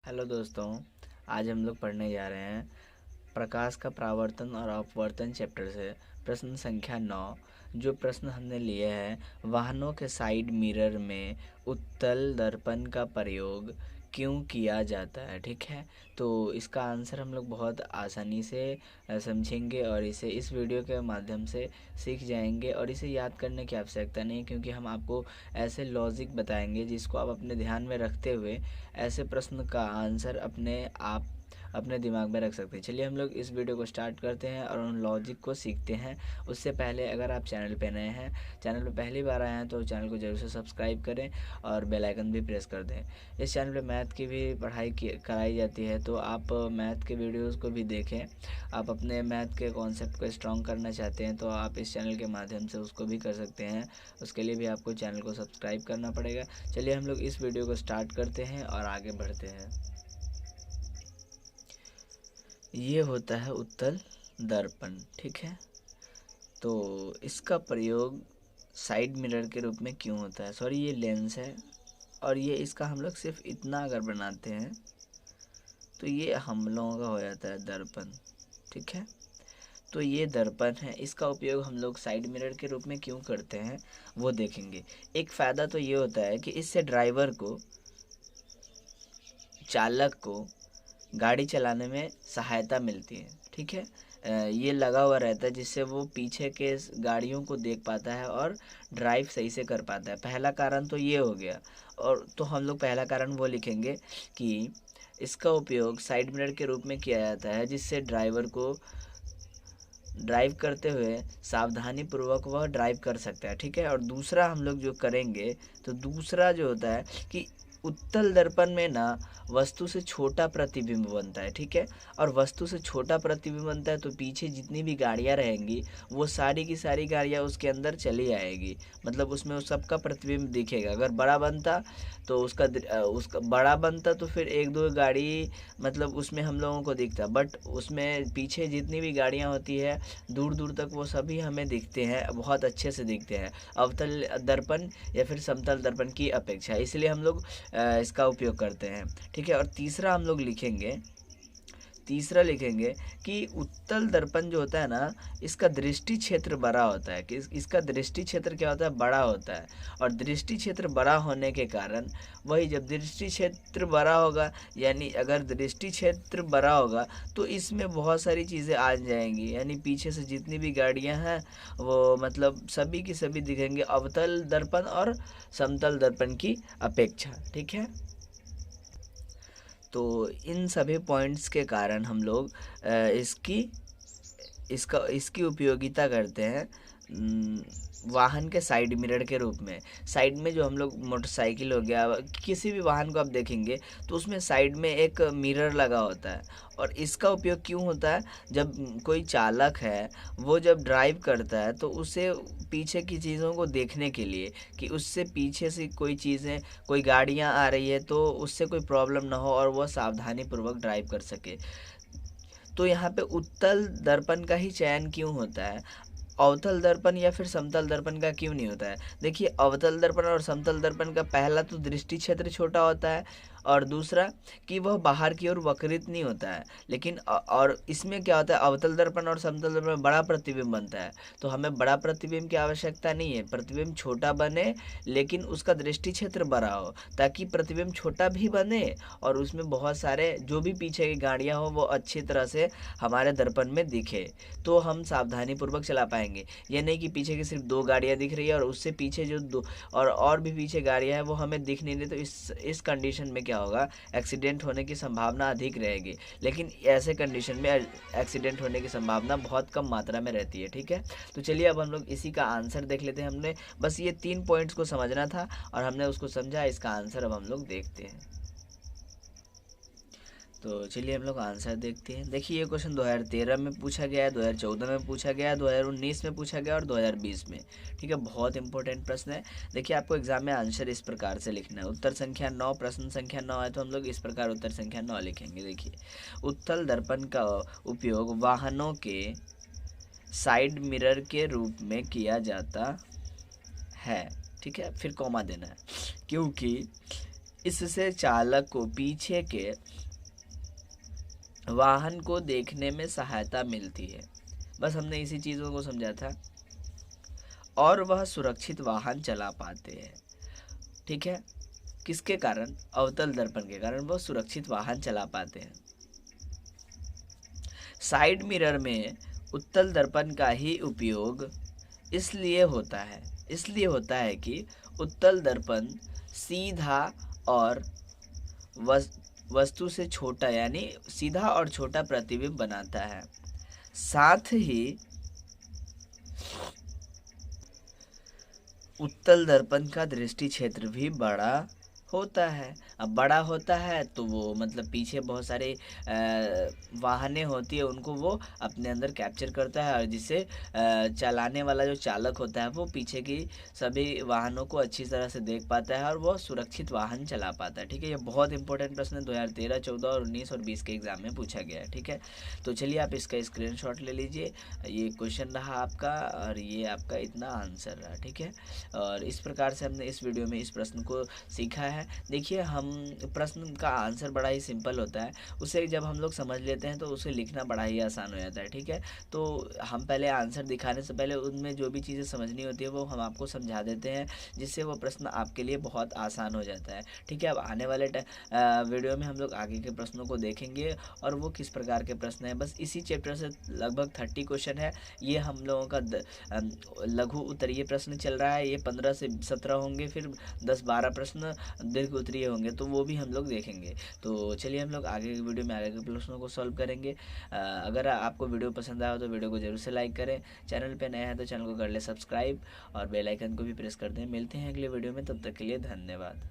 Hello दोस्तों, आज हम लोग पढ़ने जा रहे हैं प्रकाश का परावर्तन और अपवर्तन चैप्टर से प्रश्न संख्या 9। जो प्रश्न हमने लिए हैं, वाहनों के साइड मिरर में उत्तल दर्पण का प्रयोग क्यों किया जाता है। ठीक है, तो इसका आंसर हम लोग बहुत आसानी से समझेंगे और इसे इस वीडियो के माध्यम से सीख जाएंगे। और इसे याद करने की आवश्यकता नहीं, क्योंकि हम आपको ऐसे लॉजिक बताएंगे जिसको आप अपने ध्यान में रखते हुए ऐसे प्रश्न का आंसर अपने आप अपने दिमाग में रख सकते हैं। चलिए हम लोग इस वीडियो को स्टार्ट करते हैं और उन लॉजिक को सीखते हैं। उससे पहले अगर आप चैनल पे नए हैं, चैनल पे पहली बार आए हैं, तो चैनल को जरूर से सब्सक्राइब करें और बेल आइकन भी प्रेस कर दें। इस चैनल पे मैथ की भी पढ़ाई कराई जाती है, तो आप मैथ के वीडियोज़ को भी देखें। आप अपने मैथ के कॉन्सेप्ट को स्ट्रॉन्ग करना चाहते हैं तो आप इस चैनल के माध्यम से उसको भी कर सकते हैं। उसके लिए भी आपको चैनल को सब्सक्राइब करना पड़ेगा। चलिए हम लोग इस वीडियो को स्टार्ट करते हैं और आगे बढ़ते हैं। ये होता है उत्तल दर्पण। ठीक है, तो इसका प्रयोग साइड मिरर के रूप में क्यों होता है। सॉरी, ये लेंस है और ये इसका हम लोग सिर्फ इतना अगर बनाते हैं तो ये हम लोगों का हो जाता है दर्पण। ठीक है, तो ये दर्पण है, इसका उपयोग हम लोग साइड मिरर के रूप में क्यों करते हैं वो देखेंगे। एक फ़ायदा तो ये होता है कि इससे ड्राइवर को, चालक को गाड़ी चलाने में सहायता मिलती है। ठीक है, ये लगा हुआ रहता है जिससे वो पीछे के गाड़ियों को देख पाता है और ड्राइव सही से कर पाता है। पहला कारण तो ये हो गया। और तो हम लोग पहला कारण वो लिखेंगे कि इसका उपयोग साइड मिरर के रूप में किया जाता है जिससे ड्राइवर को ड्राइव करते हुए सावधानी पूर्वक वह ड्राइव कर सकता है। ठीक है, और दूसरा हम लोग जो करेंगे, तो दूसरा जो होता है कि उत्तल दर्पण में ना वस्तु से छोटा प्रतिबिंब बनता है। ठीक है, और वस्तु से छोटा प्रतिबिंब बनता है तो पीछे जितनी भी गाड़ियां रहेंगी वो सारी की सारी गाड़ियां उसके अंदर चली आएगी। मतलब उसमें उस सबका प्रतिबिंब दिखेगा। अगर बड़ा बनता तो उसका बड़ा बनता तो फिर एक दो गाड़ी मतलब उसमें हम लोगों को दिखता, बट उसमें पीछे जितनी भी गाड़ियां होती है दूर दूर तक वो सभी हमें दिखते हैं, बहुत अच्छे से दिखते हैं अवतल दर्पण या फिर समतल दर्पण की अपेक्षा। इसलिए हम लोग इसका उपयोग करते हैं। ठीक है, और तीसरा लिखेंगे कि उत्तल दर्पण जो होता है ना, इसका दृष्टि क्षेत्र बड़ा होता है। कि इसका दृष्टि क्षेत्र क्या होता है, बड़ा होता है। और दृष्टि क्षेत्र बड़ा होने के कारण वही, जब दृष्टि क्षेत्र बड़ा होगा, यानी अगर दृष्टि क्षेत्र बड़ा होगा तो इसमें बहुत सारी चीज़ें आ जाएंगी। यानी पीछे से जितनी भी गाड़ियां हैं वो मतलब सभी की सभी दिखेंगे अवतल दर्पण और समतल दर्पण की अपेक्षा। ठीक है, तो इन सभी पॉइंट्स के कारण हम लोग इसकी उपयोगिता करते हैं वाहन के साइड मिरर के रूप में। साइड में जो हम लोग मोटरसाइकिल हो गया, किसी भी वाहन को आप देखेंगे तो उसमें साइड में एक मिरर लगा होता है। और इसका उपयोग क्यों होता है, जब कोई चालक है वो जब ड्राइव करता है तो उसे पीछे की चीज़ों को देखने के लिए, कि उससे पीछे से कोई चीज़ें, कोई गाड़ियां आ रही है तो उससे कोई प्रॉब्लम ना हो और वह सावधानी पूर्वक ड्राइव कर सके। तो यहाँ पे उत्तल दर्पण का ही चयन क्यों होता है, अवतल दर्पण या फिर समतल दर्पण का क्यों नहीं होता है। देखिए, अवतल दर्पण और समतल दर्पण का पहला तो दृष्टि क्षेत्र छोटा होता है और दूसरा कि वह बाहर की ओर वक्रित नहीं होता है। लेकिन और इसमें क्या होता है, अवतल दर्पण और समतल दर्पण में बड़ा प्रतिबिंब बनता है। तो हमें बड़ा प्रतिबिंब की आवश्यकता नहीं है, प्रतिबिंब छोटा बने लेकिन उसका दृष्टि क्षेत्र बड़ा हो, ताकि प्रतिबिंब छोटा भी बने और उसमें बहुत सारे जो भी पीछे की गाड़ियाँ हो वो अच्छी तरह से हमारे दर्पण में दिखे, तो हम सावधानी पूर्वक चला पाएंगे। ये नहीं कि पीछे की सिर्फ दो गाड़ियां दिख रही है और उससे पीछे जो दो और भी पीछे गाड़ियां हैं वो हमें दिख नहीं रही, तो इस कंडीशन में क्या होगा, एक्सीडेंट होने की संभावना अधिक रहेगी। लेकिन ऐसे कंडीशन में एक्सीडेंट होने की संभावना बहुत कम मात्रा में रहती है। ठीक है, तो चलिए अब हम लोग इसी का आंसर देख लेते हैं। हमने बस ये 3 पॉइंट्स को समझना था और हमने उसको समझा। इसका आंसर अब हम लोग देखते हैं। तो चलिए हम लोग आंसर देखते हैं। देखिए, ये क्वेश्चन 2013 में पूछा गया है, 2014 में पूछा गया है, 2019 में पूछा गया और 2020 में। ठीक है, बहुत इंपॉर्टेंट प्रश्न है। देखिए, आपको एग्जाम में आंसर इस प्रकार से लिखना है। उत्तर संख्या 9, प्रश्न संख्या 9 है तो हम लोग इस प्रकार उत्तर संख्या 9 लिखेंगे। देखिए, उत्तल दर्पण का उपयोग वाहनों के साइड मिरर के रूप में किया जाता है। ठीक है, फिर कॉमा देना है, क्योंकि इससे चालक को पीछे के वाहन को देखने में सहायता मिलती है। बस हमने इसी चीज़ों को समझा था। और वह सुरक्षित वाहन चला पाते हैं। ठीक है, किसके कारण? अवतल दर्पण के कारण वो सुरक्षित वाहन चला पाते हैं। साइड मिरर में उत्तल दर्पण का ही उपयोग इसलिए होता है कि उत्तल दर्पण सीधा और वस्तु से छोटा यानी सीधा और छोटा प्रतिबिंब बनाता है। साथ ही उत्तल दर्पण का दृष्टि क्षेत्र भी बड़ा होता है। अब बड़ा होता है तो वो मतलब पीछे बहुत सारे वाहनें होती है, उनको वो अपने अंदर कैप्चर करता है और जिससे चलाने वाला जो चालक होता है वो पीछे की सभी वाहनों को अच्छी तरह से देख पाता है और वो सुरक्षित वाहन चला पाता है। ठीक है, ये बहुत इंपॉर्टेंट प्रश्न है, 2013, 14 और 19 और 20 के एग्जाम में पूछा गया है। ठीक है, तो चलिए आप इसका स्क्रीनशॉट ले लीजिए। ये क्वेश्चन रहा आपका और ये आपका इतना आंसर रहा। ठीक है, और इस प्रकार से हमने इस वीडियो में इस प्रश्न को सीखा है। देखिए, हम प्रश्न का आंसर बड़ा ही सिंपल होता है, उसे जब हम लोग समझ लेते हैं तो उसे लिखना बड़ा ही आसान हो जाता है। ठीक है, तो हम पहले आंसर दिखाने से पहले उनमें जो भी चीज़ें समझनी होती है वो हम आपको समझा देते हैं, जिससे वो प्रश्न आपके लिए बहुत आसान हो जाता है। ठीक है, अब आने वाले वीडियो में हम लोग आगे के प्रश्नों को देखेंगे और वो किस प्रकार के प्रश्न हैं। बस इसी चैप्टर से लगभग 30 क्वेश्चन है। ये हम लोगों का लघु उत्तरीय प्रश्न चल रहा है, ये 15 से 17 होंगे, फिर 10-12 प्रश्न दीर्घ उत्तरीय होंगे, तो वो भी हम लोग देखेंगे। तो चलिए हम लोग आगे की वीडियो में आगे के प्रश्नों को सॉल्व करेंगे। अगर आपको वीडियो पसंद आया तो वीडियो को जरूर से लाइक करें, चैनल पे नए हैं तो चैनल को कर ले सब्सक्राइब और बेल आइकन को भी प्रेस कर दें। मिलते हैं अगले वीडियो में, तब तक के लिए धन्यवाद।